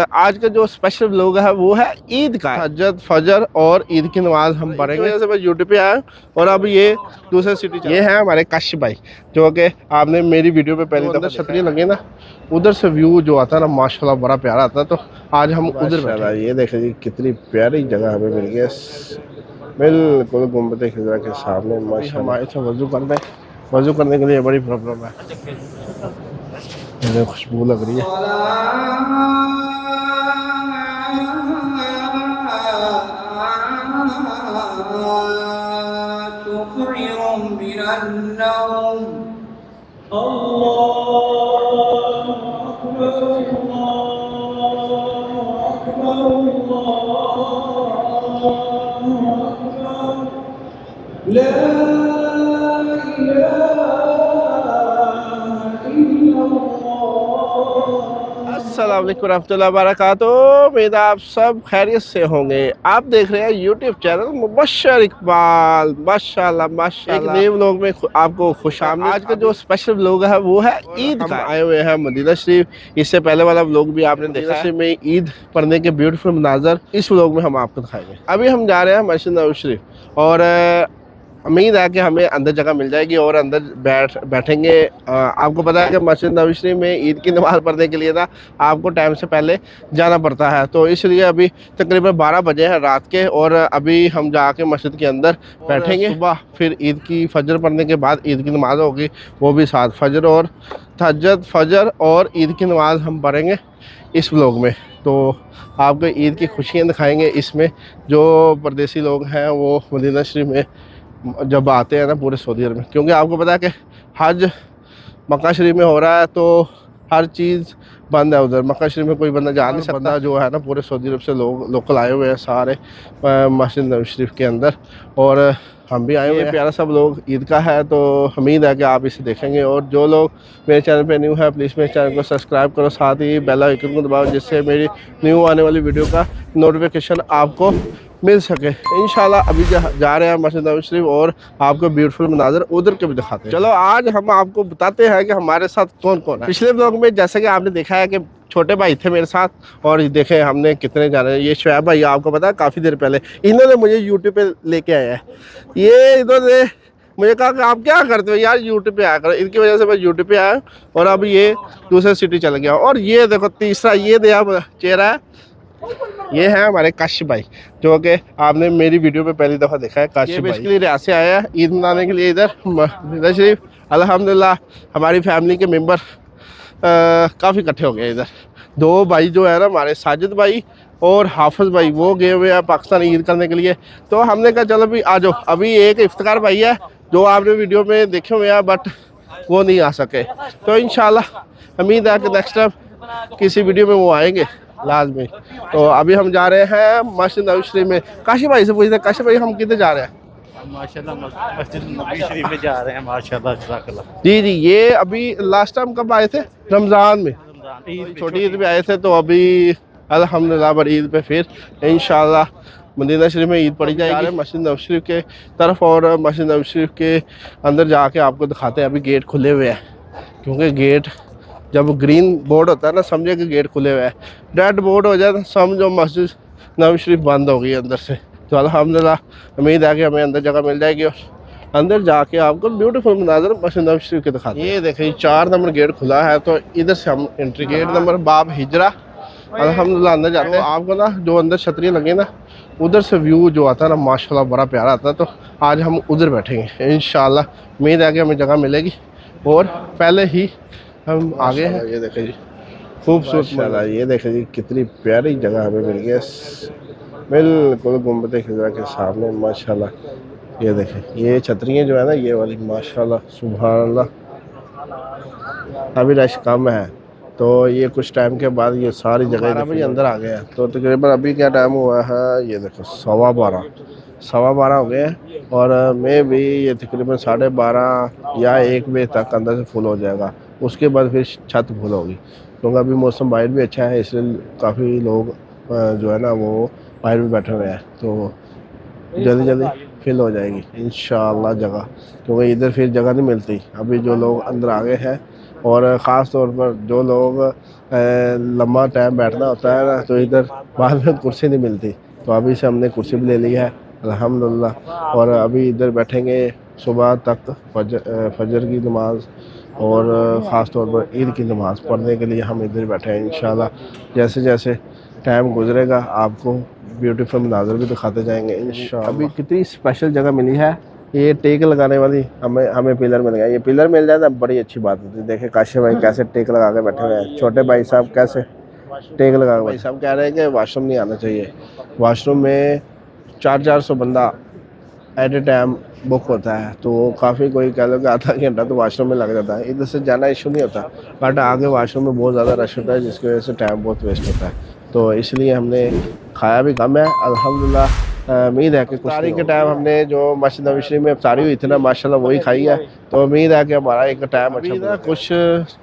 आज का जो स्पेशल व्लॉग है वो है ईद का। हजरत फजर और ईद की नमाज हम पढ़ेंगे। जैसे मैं यूट्यूब पे आया और अब ये दूसरे सिटी ये है हमारे काश भाई, जो कि आपने मेरी वीडियो पे पहले दफा छतरी लगे ना, उधर से व्यू जो आता है ना माशाल्लाह बड़ा प्यारा आता है। तो आज हम उधर बैठे। ये देखे जी कितनी प्यारी जगह हमें मिल गई, बिल्कुल गुम्बद खिज़रा के सामने माशाल्लाह। हम आए थे वजू करने के लिए बड़ी प्रॉब्लम है, मुझे खुशबू लग रही है। अस्सलाम वालेकुम रहमतुल्लाहि व बरकातुहू। उम्मीद आप सब खैरियत से होंगे। आप देख रहे हैं यूट्यूब चैनल मुबश्शिर इकबाल। माशाल्लाह माशाल्लाह। एक नए व्लॉग में आपको खुशामदीद। आज का जो स्पेशल व्लॉग है वो है ईद का। आए हुए हैं मदीना शरीफ। इससे पहले वाला व्लॉग भी आपने देखा है में ईद पढ़ने के ब्यूटीफुल मनाजर इस व्लॉग में हम आपको दिखाएंगे। अभी हम जा रहे हैं मस्जिद नबवी शरीफ और उम्मीद है कि हमें अंदर जगह मिल जाएगी और अंदर बैठेंगे। आपको पता है कि मस्जिद नबवी शरीफ में ईद की नमाज़ पढ़ने के लिए ना आपको टाइम से पहले जाना पड़ता है, तो इसलिए अभी तकरीबन 12 बजे हैं रात के और अभी हम जाके मस्जिद के अंदर बैठेंगे। सुबह फिर ईद की फजर पढ़ने के बाद ईद की नमाज़ होगी, वो भी साथ फजर और तहज्जुद फजर और ईद की नमाज़ हम पढ़ेंगे इस व्लॉग में। तो आपको ईद की खुशियाँ दिखाएँगे इसमें। जो परदेसी लोग हैं वो मदीना शरीफ में जब आते हैं ना पूरे सऊदी अरब में, क्योंकि आपको पता है कि हज मक्का शरीफ में हो रहा है तो हर चीज़ बंद है उधर। मक्का शरीफ में कोई बंदा जा नहीं सकता। जो है ना पूरे सऊदी अरब से लोग लोकल आए हुए हैं सारे मस्जिद नबवी शरीफ के अंदर, और हम भी आए हुए हैं। प्यारा सब लोग ईद का है, तो उम्मीद है कि आप इसे देखेंगे। और जो लोग मेरे चैनल पे न्यू है प्लीज़ मेरे चैनल को सब्सक्राइब करो, साथ ही बेल आइकन को दबाओ जिससे मेरी न्यू आने वाली वीडियो का नोटिफिकेशन आपको मिल सके। इंशाल्लाह अभी जा रहे हैं मस्जिद नबवी शरीफ और आपको ब्यूटीफुल मनाजर उधर के भी दिखाते हैं। चलो आज हम आपको बताते हैं कि हमारे साथ कौन कौन है। पिछले ब्लॉग में जैसे कि आपने देखा है कि छोटे भाई थे मेरे साथ, और देखे हमने कितने जाने। ये शुएब भाई आपको पता है काफ़ी देर पहले इन्होंने मुझे यूट्यूब पे लेके आया है। ये इन्होंने मुझे कहा कि आप क्या करते हो यार यूट्यूब पे आया करो, इनकी वजह से मैं यूट्यूब पे आया और अब ये दूसरे सिटी चल गया। और ये देखो तीसरा ये नया चेहरा है, ये है हमारे काश भाई, जो कि आपने मेरी वीडियो पे पहली दफ़ा देखा है। काश भाई बेसिकली रियाद से आया है ईद मनाने के लिए इधर मदीना शरीफ। अल्हम्दुलिल्लाह हमारी फैमिली के मेंबर काफ़ी इकट्ठे हो गए इधर। दो भाई जो है ना हमारे साजिद भाई और हाफिज़ भाई, वो गए हुए हैं पाकिस्तान ईद करने के लिए। तो हमने कहा चलो भी आ जाओ। अभी एक इफ्तिकार भाई है जो आपने वीडियो में देखे हुए हैं बट वो नहीं आ सके, तो इंशाल्लाह उम्मीद है कि नेक्स्ट टाइम किसी वीडियो में वो आएंगे लाजमी। तो अभी हम जा रहे हैं मस्जिद नबवी शरीफ में। काशी भाई से पूछते हैं, काशी भाई हम किधर जा रहे हैं? माशाल्लाह मस्जिद नबवी शरीफ में जा रहे हैं माशाल्लाह जज़ाकल्लाह। जी जी, ये अभी लास्ट टाइम कब आए थे? रमज़ान में, छोटी ईद पे आए थे। तो अभी अल्हम्दुलिल्लाह बड़ी ईद पे फिर इंशाल्लाह मदीना शरीफ में ईद पड़ी जाएगी मस्जिद नबवी शरीफ के तरफ। और मस्जिद नबवी शरीफ के अंदर जाके आपको दिखाते हैं। अभी गेट खुले हुए हैं, क्योंकि गेट जब ग्रीन बोर्ड होता है ना समझे कि गेट खुले हुए हैं, रेड बोर्ड हो जाए तो समझो मस्जिद नबवी शरीफ बंद हो गई अंदर से। तो अल्हम्दुलिल्लाह उम्मीद है कि हमें अंदर जगह मिल जाएगी और अंदर जाके आपको ब्यूटीफुल मनाजर मस्जिद नबवी शरीफ के दिखाते हैं। ये देखिए 4 नंबर गेट खुला है, तो इधर से हम एंट्री गेट नंबर बाब हिजरा अल्हम्दुलिल्लाह अंदर जाते हैं। आपको ना जो अंदर छतरियाँ लगी ना उधर से व्यू जो आता है ना माशाल्लाह बड़ा प्यारा आता है। तो आज हम उधर बैठेंगे इंशाल्लाह। उम्मीद है कि हमें जगह मिलेगी और पहले ही हम आगे हैं। ये देखें जी खूबसूरत, ये देखें जी कितनी प्यारी जगह हमें मिल गई, बिल्कुल गुम्बद खिज़रा के सामने माशाल्लाह। ये देखें ये छतरियाँ जो है ना ये वाली माशाल्लाह सुभान अल्लाह। अभी रश कम है, तो ये कुछ टाइम के बाद ये सारी जगह भी अंदर आ गए हैं। तो तकरीबन अभी क्या टाइम हुआ है, ये देखो 12:15 हो गए हैं। और मैं भी ये तकरीबन 12:30 या 1 बजे तक अंदर से फुल हो जाएगा। उसके बाद फिर छत फुल होगी, क्योंकि अभी मौसम बाहर भी अच्छा है, इसलिए काफ़ी लोग जो है ना वो बाहर भी बैठे हुए हैं। तो जल्दी जल्दी फिल हो जाएगी इंशाल्लाह जगह, क्योंकि इधर फिर जगह नहीं मिलती। अभी जो लोग अंदर आ गए हैं और ख़ास तौर पर जो लोग लंबा टाइम बैठना होता है ना, तो इधर बाद में कुर्सी नहीं मिलती, तो अभी से हमने कुर्सी भी ले ली है अल्हम्दुलिल्लाह। और अभी इधर बैठेंगे सुबह तक फजर की नमाज और ख़ास तौर पर ईद की नमाज़ पढ़ने के लिए हम इधर बैठे हैं। इंशाल्लाह जैसे जैसे टाइम गुजरेगा आपको ब्यूटीफुल मनाज़र भी दिखाते जाएंगे इंशाल्लाह। अभी कितनी स्पेशल जगह मिली है, ये टेक लगाने वाली हमें हमें पिलर मिल गया। ये पिलर मिल जाए ना बड़ी अच्छी बात होती है। देखे काशिफ भाई कैसे टेक लगा के बैठे हुए हैं, छोटे भाई साहब कैसे टेक लगा के। भाई साहब कह रहे हैं कि वाशरूम नहीं आना चाहिए, वाशरूम में 400 बंदा एट ए टाइम बुक होता है, तो काफ़ी कोई कह लो कि आधा घंटा तो वाशरूम में लग जाता है। इधर से जाना इशू नहीं होता, बट आगे वाशरूम में बहुत ज़्यादा रश होता है जिसकी वजह से टाइम बहुत वेस्ट होता है। तो इसलिए हमने खाया भी कम है अल्हम्दुलिल्लाह। उम्मीद है कि इफ्तारी के टाइम हमने जो मस्जिद नबी शरीफ में इफ्तारी हुई थी ना, माशाल्लाह वही खाई है, तो उम्मीद है कि हमारा एक टाइम अच्छा ना। कुछ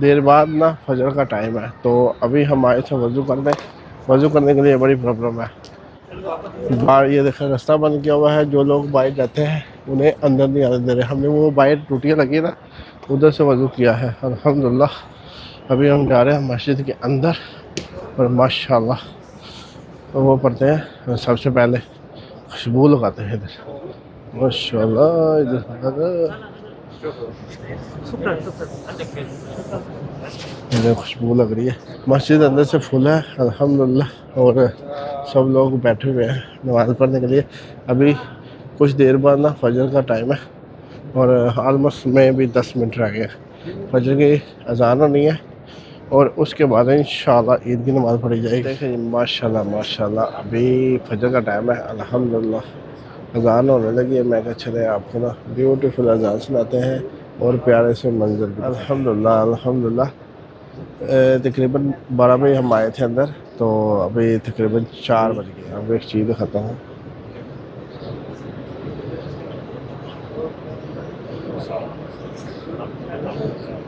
देर बाद ना फजर का टाइम है, तो अभी हम आए थे वज़ू करने। वज़ू करने के लिए बड़ी प्रॉब्लम है, बाहर ये देखा रास्ता बंद किया हुआ है, जो लोग बाहर जाते हैं उन्हें अंदर नहीं आने दे रहे। हमने वो बाहर टूटियाँ लगी ना, उधर से वज़ू किया है अल्हम्दुलिल्लाह। अभी हम जा रहे हैं मस्जिद के अंदर और माशाल्लाह तो वो पढ़ते हैं। सबसे पहले खुशबू लगाते हैं इधर, माशाल्लाह इधर इधर खुशबू लग रही है। मस्जिद अंदर से फुल है अल्हम्दुलिल्लाह और सब लोग बैठे हुए हैं नमाज़ पढ़ने के लिए। अभी कुछ देर बाद ना फजर का टाइम है और ऑलमोस्ट में भी 10 मिनट रह गए। फजर की अज़ान होनी है और उसके बाद इंशाल्लाह ईद की नमाज़ पढ़ी जाएगी। देखिए माशाल्लाह माशाल्लाह अभी फजर का टाइम है अल्हम्दुलिल्लाह। अज़ान होने लगी है, मैं कहा चले आपको ना ब्यूटीफुल अज़ान सुनाते हैं और प्यारे से मंजर भी। अल्हम्दुलिल्लाह अल्हम्दुलिल्लाह तकरीबन 12 बजे हम आए थे अंदर, तो अभी तकरीबन 4 बज गए। अब एक चीज़ दिखाता हूँ,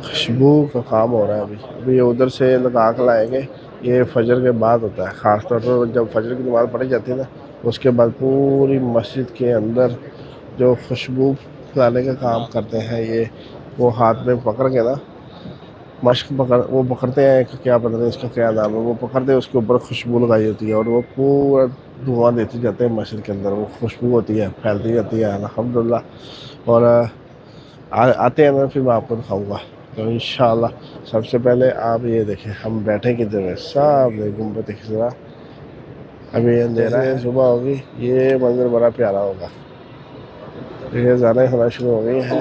खुशबू का काम हो रहा है। अभी अभी उधर से लगा कर लाएंगे, ये फजर के बाद होता है। ख़ास तौर पर जब फजर की नमाज़ पढ़ी जाती है ना, उसके बाद पूरी मस्जिद के अंदर जो खुशबू फैलाने का काम करते हैं ये, वो हाथ में पकड़ के ना मश्क पकड़ वो पकड़ते हैं, क्या पता नहीं इसका क्या नाम है, वो पकड़ते हैं उसके ऊपर खुशबू लगाई होती है और वो पूरा धुआं देते जाते हैं मस्जिद के अंदर। वो खुशबू होती है फैलती जाती है अल्हम्दुलिल्लाह। और आते हैं ना फिर मैं आपको दिखाऊंगा। तो इंशाल्लाह सबसे पहले आप ये देखें हम बैठे किधर है, सामने गुम्बद खिज़रा। अभी अंधेरा है, सुबह होगी, ये मंजर बड़ा प्यारा होगा। ये ज़्यादा होना शुरू हो गई है।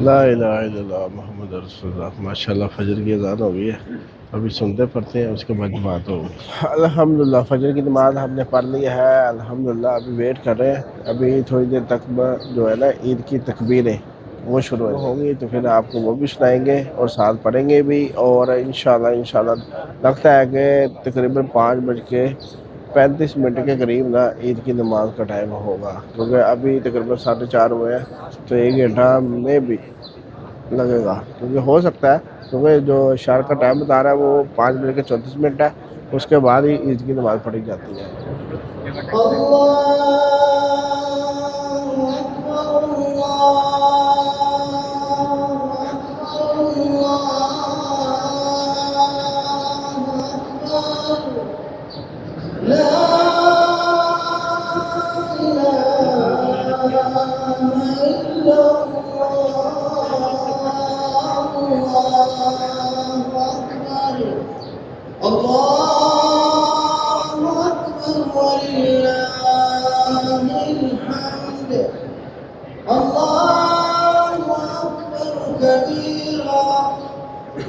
ला इलाहा इल्लल्लाह मोहम्मद रसूलुल्लाह। माशाल्लाह फजर की अज़ान हो गई है, अभी सुनते पढ़ते हैं, उसके बाद बात होगी। अल्हम्दुलिल्लाह फजर की नमाज हमने पढ़ ली है अल्हम्दुलिल्लाह। अभी वेट कर रहे हैं, अभी थोड़ी देर तक जो है ना ईद की तकबीरें वो शुरू होंगी, तो फिर आपको वो भी सुनाएंगे और साथ पढ़ेंगे भी। और इंशाल्लाह इंशाल्लाह लगता है कि तकरीबन 5:35 के करीब ना ईद की नमाज का टाइम होगा, क्योंकि अभी तकरीबन 4:30 हुए हैं, तो 1 घंटा में भी लगेगा। क्योंकि हो सकता है, क्योंकि जो शार का टाइम बता रहा है वो 5:34 है, उसके बाद ही ईद की नमाज़ पढ़ी जाती है।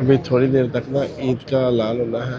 अभी थोड़ी देर तक ना ईद का ऐलान होना है,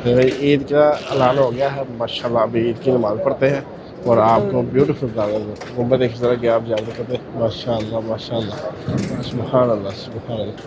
तो भाई ईद का ऐलान हो गया है माशाल्लाह। अभी ईद की नमाज़ पढ़ते हैं और आपको ब्यूटीफुल गुम्बद की तरह के आप जाते करते हैं। माशाल्लाह माशाल्लाह सुभान अल्लाह सुभान अल्लाह।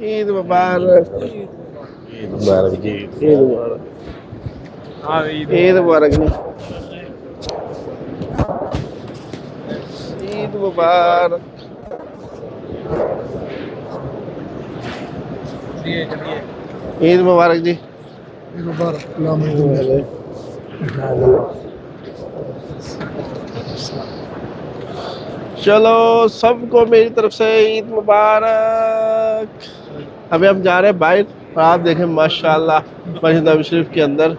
ईद मुबारक ईद मुबारक जी ईद मुबारक ईद मुबारक जी ईद मुबारक। ईद मुबारक जी ईद मुबारक। चलो सबको मेरी तरफ से ईद मुबारक। अभी हम जा रहे हैं बाहर और आप देखें माशाल्लाह मस्जिद नबी शरीफ के अंदर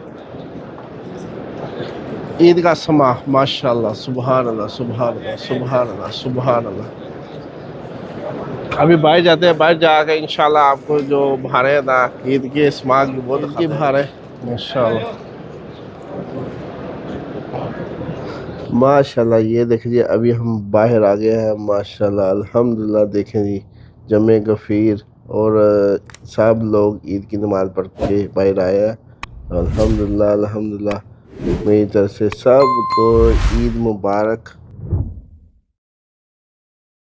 ईद का समा माशाल्लाह सुभान अल्लाह सुभान अल्लाह सुभान अल्लाह सुभान अल्लाह। अभी बाहर जाते हैं, बाहर जाकर इंशाल्लाह आपको जो भारे ना ईद के स्माग की बहुत की भारे माशाल्लाह माशाल्लाह। ये देखिए अभी हम बाहर आ गए हैं माशाल्लाह अल्हम्दुलिल्लाह। देखें जी जमे गफ़ीर और सब लोग ईद की नमाज़ पढ़ के बाहर आए हैं। अल्हम्दुलिल्लाह अल्हम्दुलिल्लाह। मेरी तरफ से सबको ईद मुबारक।